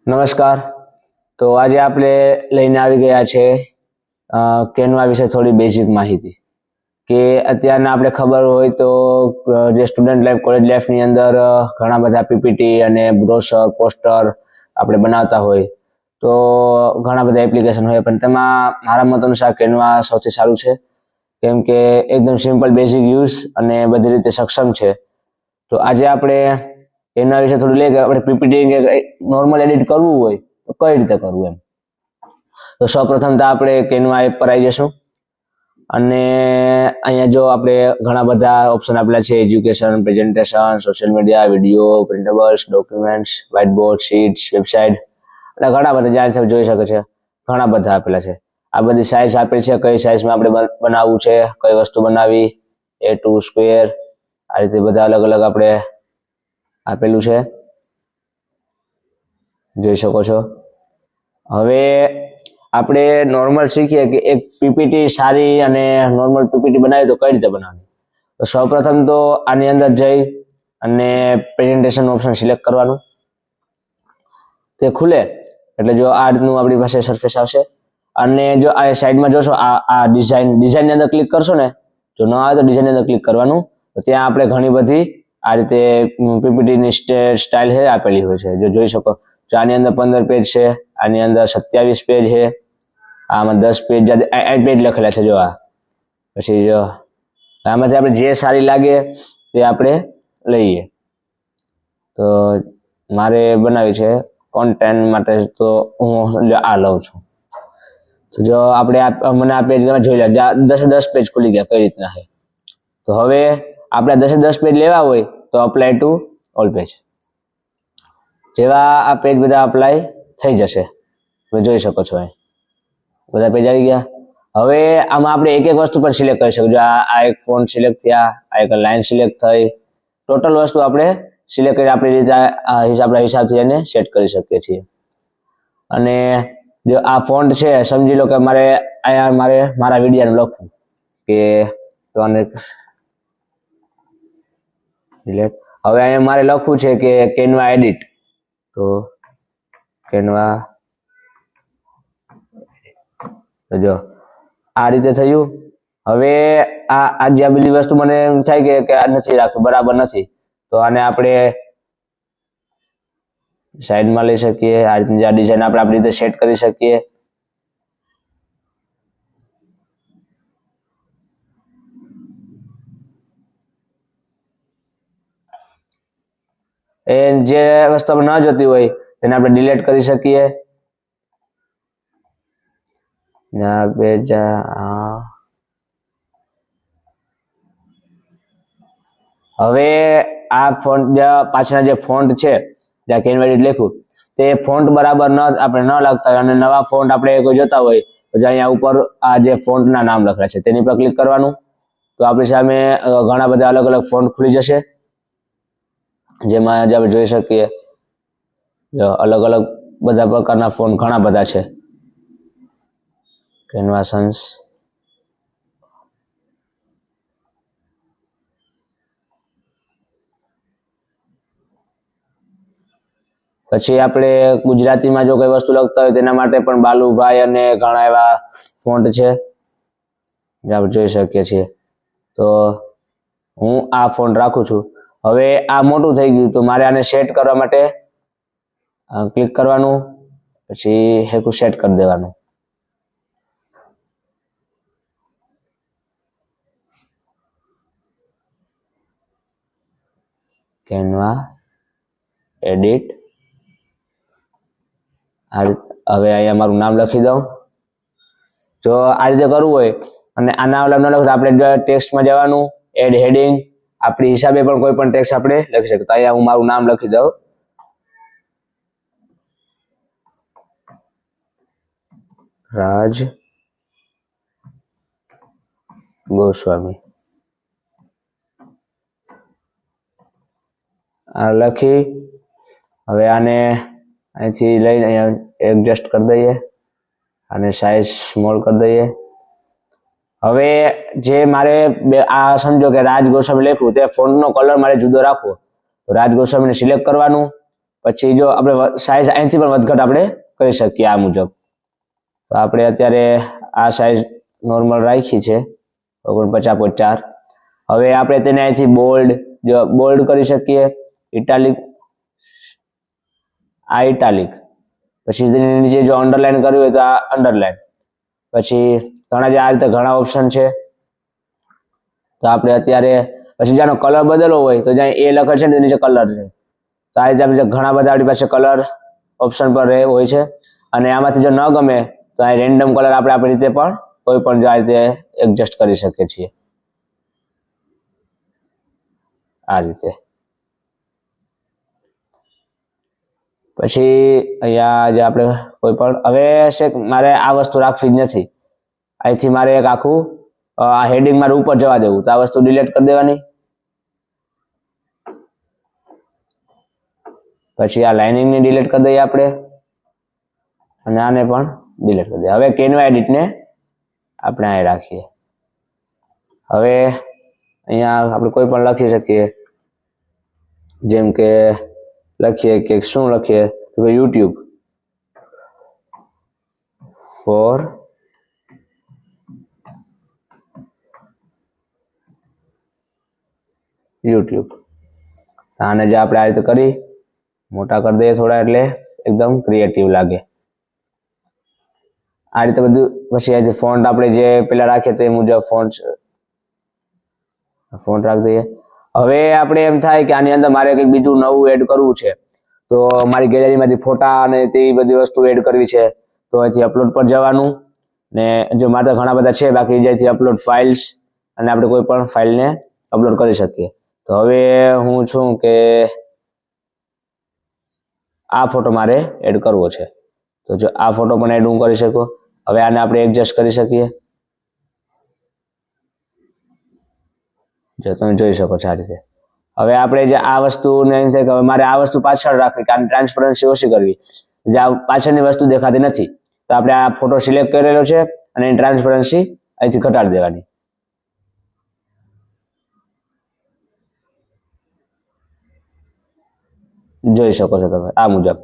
નમસ્કાર. તો આજે આપણે લઈને આવી ગયા છે કેનવા વિશે થોડી બેઝિક માહિતી કે અત્યારના આપણે ખબર હોય તો જે સ્ટુડન્ટ લાઈફ કોલેજ લાઈફની અંદર ઘણા બધા પીપીટી અને બ્રોશર પોસ્ટર આપણે બનાવતા હોય તો ઘણા બધા એપ્લિકેશન હોય, પણ તેમાં મારા મત અનુસાર કેનવા સૌથી સારું છે, કેમ કે એકદમ સિમ્પલ બેઝિક યુઝ અને બધી રીતે સક્ષમ છે. તો આજે આપણે એના વિશે થોડું લઈએ કે આપણે પીપીટી નોર્મલ એડિટ કરવું હોય તો કઈ રીતે કરવું એમ. તો સૌપ્રથમ તો આપણે કેનવા એપ પર આવી જશું અને અહીંયા જો આપણે ઘણા બધા ઓપ્શન આપેલા છે: education, presentation, social media, video, printables, documents, white board, sheets, website અને ઘણા બધા જ્યાં જોઈ શકે છે ઘણા બધા આપેલા છે. આ બધી સાઇઝ આપેલી છે, કઈ સાઇઝમાં આપણે બનાવવું છે, કઈ વસ્તુ બનાવી, A2 સ્ક્વેર, આ રીતે બધા અલગ અલગ આપણે આપેલું છે, જોઈ શકો છો. હવે આપણે નોર્મલ શીખીએ કે એક પીપીટી સારી અને નોર્મલ પીપીટી બનાવી તો કઈ રીતે બનાવવાની. તો સૌપ્રથમ તો આની અંદર જઈ અને પ્રેઝન્ટેશન ઓપ્શન સિલેક્ટ કરવાનું. તે ખુલે એટલે જો આ રીતનું આપણી પાસે સરફેસ આવશે અને જો આ સાઈડમાં જોશો આ ડિઝાઇનની અંદર ક્લિક કરશો ને, જો ન આવે તો ડિઝાઇનની અંદર ક્લિક કરવાનું. તો ત્યાં આપણે ઘણી બધી આ રીતે પીપીટીની સ્ટાઇલ છે આપેલી હોય છે, જો જોઈ શકો. જો આની અંદર 15 પેજ છે, આની અંદર 27 પેજ છે, આમાં 10 પેજ 8 પેજ લખેલા છે. જો આ પછી જો આમાંથી આપણે જે સારી લાગે તે આપણે લઈએ. તો મારે બનાવી છે કોન્ટેન્ટ માટે, તો હું આ લઉં છું. તો જો આપણે મને આ પેજ જોઈ લે, 10 પેજ ખુલી ગયા કઈ રીતના છે. તો હવે આપણે 10 પેજ લેવા હોય તો અપ્લાય ટુ ઓલ પેજ. જેવા આ પેજ બધા અપ્લાય થઈ જશે, તમે જોઈ શકો છો. અહીં બધા પેજ આવી ગયા. હવે આમાં આપણે એક એક વસ્તુ પર સિલેક્ટ કરી શકીએ. જો આ એક ફોન્ટ સિલેક્ટ થયા, આ એક લાઈન સિલેક્ટ થઈ, ટોટલ વસ્તુ આપણે સિલેક્ટ કરી આપણી રીતે આપણા હિસાબથી એને સેટ કરી શકીએ છીએ. અને જો આ ફોન્ટ છે, સમજી લો કે મારા વિડીયોનું લખવું કે તો આને હવે અહીંયા મારે લખવું છે કે કેનવા એડિટ, તો કેનવા જો આ રીતે થયું. હવે આ જે બધી વસ્તુ મને એમ થાય કે આ નથી રાખવું, બરાબર નથી, તો આને આપણે સાઈડમાં લઈ શકીએ. આ રીતની ડિઝાઇન આપણે આપણી રીતે સેટ કરી શકીએ. એ જે વસ્તુ આપણે ન જોતી હોય તેને આપણે ડિલીટ કરી શકીએ. હવે આ ફોન્ટ પાછળના જે ફોન્ટ છે, જ્યાં કેનવા એડિટ લખ્યું તે ફોન્ટ બરાબર આપણે ન લાગતા હોય અને નવા ફોન્ટ આપણે કોઈ જોતા હોય તો અહીંયા ઉપર આ જે ફોન્ટના નામ લખેલા છે તેની પર ક્લિક કરવાનું. તો આપણી સામે ઘણા બધા અલગ અલગ ફોન્ટ ખુલી જશે, જેમાં આપણે જોઈ શકીએ અલગ અલગ બધા પ્રકારના ફોન્ટ ઘણા બધા છે. કેનવાસન્સ, પછી આપણે ગુજરાતીમાં જો કોઈ વસ્તુ લખતા હોય તેના માટે પણ બાલુભાઈ અને ઘણા એવા ફોન્ટ છે જે આપણે જોઈ શકીએ છીએ. તો હું આ ફોન્ટ રાખું છું. હવે આ મોટું થઈ ગયું તો મારે આને સેટ કરવા માટે ક્લિક કરવાનું, પછી હેકુ સેટ કરી દેવાનું. Canva edit. હવે અહીંયા મારું નામ લખી દઉં. જો આ રીતે કરવું હોય અને આના ઓલા ન લખવું, આપણે ટેક્સ્ટમાં જવાનું, એડ હેડિંગ, આપણી હિસાબે પણ કોઈ પણ ટેક્સ્ટ આપણે લખી શકીએ. તો અહીંયા હું મારું નામ લખી દઉં, રાજ ગોસ્વામી. આ લખી હવે આને અહીંથી લઈને અહીંયા એડજસ્ટ કરી દઈએ અને સાઈઝ સ્મોલ કરી દઈએ. હવે જે મારે આ સમજો કે રાજ ગોસ્વામી લખ્યું તે ફોન્ટનો કલર મારે જુદો રાખવો, તો રાજ ગોસ્વામીને સિલેક્ટ કરવાનું, પછી જો આપણે સાઈઝ અહીંથી પણ વધઘટ આપણે કરી શકીએ આ મુજબ. તો આપણે અત્યારે આ સાઈઝ નોર્મલ રાખી છે 49.4. હવે આપણે તેને અહીંથી બોલ્ડ કરી શકીએ, ઇટાલિક, આ ઇટાલિક, પછી તેની નીચે જો અંડરલાઈન કરવી હોય તો આ અંડરલાઈન. પછી ઘણા જે આ રીતે ઘણા ઓપ્શન છે. તો આપણે અત્યારે પછી જેનો કલર બદલવો હોય તો જ્યાં એ લખે છે ને નીચે કલર છે. તો આ રીતે આપણે ઘણા બધા આપણી પાસે કલર ઓપ્શન પર હોય છે. અને આમાંથી જો ન ગમે તો આ રેન્ડમ કલર આપણે આપણી રીતે પણ કોઈ પણ જો આ રીતે એડજસ્ટ કરી શકીએ છીએ આ રીતે. પછી અહીંયા જે આપણે કોઈ પણ હવે મારે આ વસ્તુ રાખવી જ નથી, અહીંથી મારે એક આખું આ હેડિંગ મારે ઉપર જવા દેવું, તો આ વસ્તુ ડિલીટ કરી દેવાની. પછી આ લાઇનિંગ ને ડિલીટ કરી દઈએ આપણે, અને આને પણ ડિલીટ કરી દઈએ. હવે કેનવા એડિટ ને આપણે અહીં રાખીએ. હવે અહીંયા આપણે કોઈ પણ લખી શકીએ, જેમ કે લખીએ કે શું લખીએ તો યુટ્યુબ ફોર યુટ્યુબ. આને જે આપણે આ રીતે કરી મોટા કરી દઈએ થોડા, એટલે એકદમ ક્રિએટિવ લાગે આ રીતે બધું. પછી આ જે ફોન્ટ આપણે જે પેલા રાખીએ તે મુજબ ફોન્ટ રાખી દઈએ. હવે આપણે એમ થાય કે આની અંદર મારે કંઈક બીજું નવું એડ કરવું છે, તો મારી ગેલેરીમાંથી ફોટા અને તે બધી વસ્તુ એડ કરવી છે, તો અહીંથી અપલોડ પર જવાનું. ને જો મારે ઘણા બધા છે, બાકી જ્યાંથી અપલોડ ફાઇલ્સ, અને આપણે કોઈ પણ ફાઇલને અપલોડ કરી શકીએ. તો હવે હું છું કે આ ફોટો મારે એડ કરવો છે, તો જો આ ફોટો પણ એડ હું કરી શકું. હવે આને આપણે એડજસ્ટ કરી શકીએ, જો તમે જોઈ શકો છો આ રીતે. હવે આપણે જે આ વસ્તુને એમ થાય કે હવે મારે આ વસ્તુ પાછળ રાખવી, કારણ ટ્રાન્સપરન્સી ઓછી કરવી, જે આ પાછળની વસ્તુ દેખાતી નથી, તો આપણે આ ફોટો સિલેક્ટ કરેલો છે અને એની ટ્રાન્સપરન્સી અહીંથી ઘટાડી દેવાની. જોઈ શકો છો તમે આ મુજબ.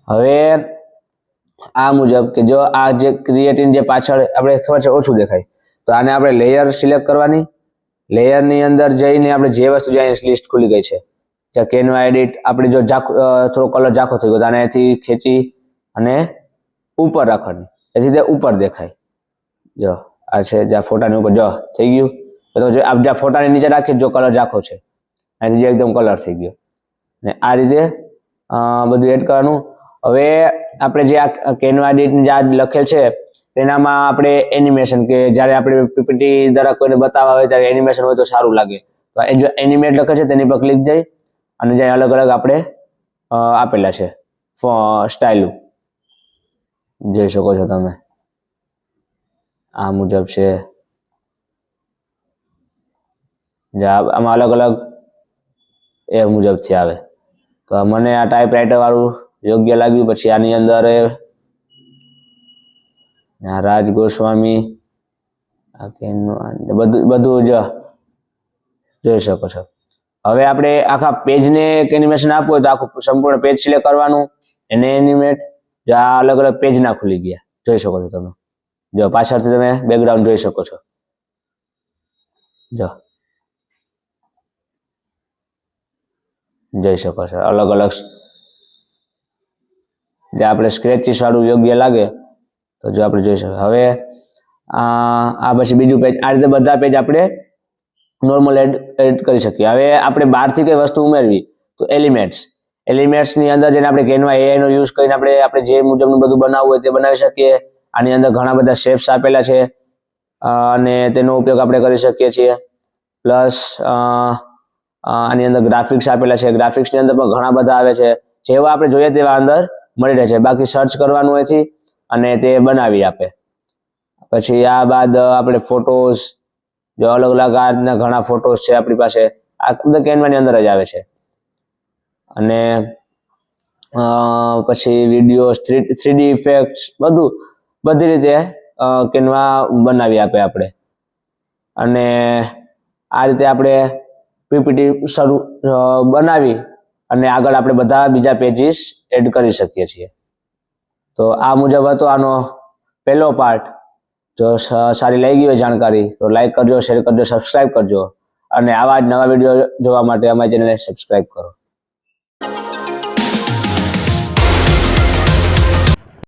હવે આ મુજબ કે જો આ જે ક્રિએટિવ જે પાછળ આપણે ખબર છે ઓછું દેખાય, તો આને આપણે લેયર સિલેક્ટ કરવાની. લેયરની અંદર જઈને આપણે જે વસ્તુ જ્યાં લિસ્ટ ખુલી ગઈ છે, જ્યાં કેનવા એડિટ, આપણે જો થોડો કલર ઝાંખો થઈ ગયો તો આને અહીંથી ખેંચી અને ઉપર રાખવાની, એથી તે ઉપર દેખાય. જો આ છે જ્યાં ફોટાની ઉપર જો થઈ ગયું, તો જો જ્યાં ફોટાની નીચે રાખીએ જો કલર ઝાંખો છે, અહીંથી જે એકદમ કલર થઈ ગયો. ને આ રીતે બધું એડ કરવાનું. હવે આપણે જે આ કેનવા એડિટ જે લખેલ છે તેનામાં આપણે એનિમેશન, કે જ્યારે આપણે પીપીટી દ્વારા કોઈને બતાવવા હોય ત્યારે એનિમેશન હોય તો સારું લાગે, તો એ જો એનિમેટ લખે છે તેની પર ક્લિક થઈ અને જ્યાં અલગ અલગ આપણે આપેલા છે સ્ટાઇલ જોઈ શકો છો તમે આ મુજબ છે. આમાં અલગ અલગ એ મુજબથી આવે. તો મને આ ટાઈપરાઇટર વાળું યોગ્ય લાગ્યું. પછી આની અંદર રાજ ગોસ્વામી બધું જોઈ શકો છો. હવે આપણે આખા પેજને એક એનિમેશન આપવું હોય તો આખું સંપૂર્ણ પેજ સિલેક્ટ કરવાનું, એને એનિમેટ. જો આ અલગ અલગ પેજ ના ખુલી ગયા, જોઈ શકો છો તમે. જો પાછળથી તમે બેકગ્રાઉન્ડ જોઈ શકો છો. જો જોઈ શકો છો અલગ અલગ. જે આપણે સ્ક્રેચીસ વાળું યોગ્ય લાગે તો જો આપણે જોઈ શકીએ. હવે આ પછી બીજું પેજ, આ રીતે બધા પેજ આપણે નોર્મલ એડ કરી શકીએ. હવે આપણે બહારથી કઈ વસ્તુ ઉમેરવી તો એલિમેન્ટ્સની અંદર જઈને આપણે કેનવા એઆઈ નો યુઝ કરીને આપણે જે મુજબનું બધું બનાવવું હોય તે બનાવી શકીએ. આની અંદર ઘણા બધા શેપ્સ આપેલા છે અને તેનો ઉપયોગ આપણે કરી શકીએ છીએ. પ્લસ આની અંદર ગ્રાફિક્સ આપેલા છે, ગ્રાફિક્સની અંદર પણ ઘણા બધા આવે છે, જેવા આપણે જોઈએ તેવા અંદર મળી રહે છે. બાકી સર્ચ કરવાનું હોયથી અને તે બનાવી આપે. પછી આ બાદ આપણે ફોટોઝ, જો અલગ અલગ આના ઘણા ફોટોઝ છે આપણી પાસે, આ ખુદ કેનવાની અંદર જ આવે છે. અને પછી વિડીયો, 3D ઇફેક્ટ્સ બધી રીતે કેનવા બનાવી આપે આપણે. અને આ રીતે આપણે પીપીટી બનાવી અને આગળ આપણે બધા બીજા પેજીસ એડ કરી શકીએ છીએ. તો આ મુજબ હતો આનો પહેલો પાર્ટ. જો સારી લાગી હોય જાણકારી તો લાઈક કરજો, શેર કરજો, સબસ્ક્રાઇબ કરજો અને આવા જ નવા વિડીયો જોવા માટે અમારી ચેનલને સબસ્ક્રાઇબ કરો.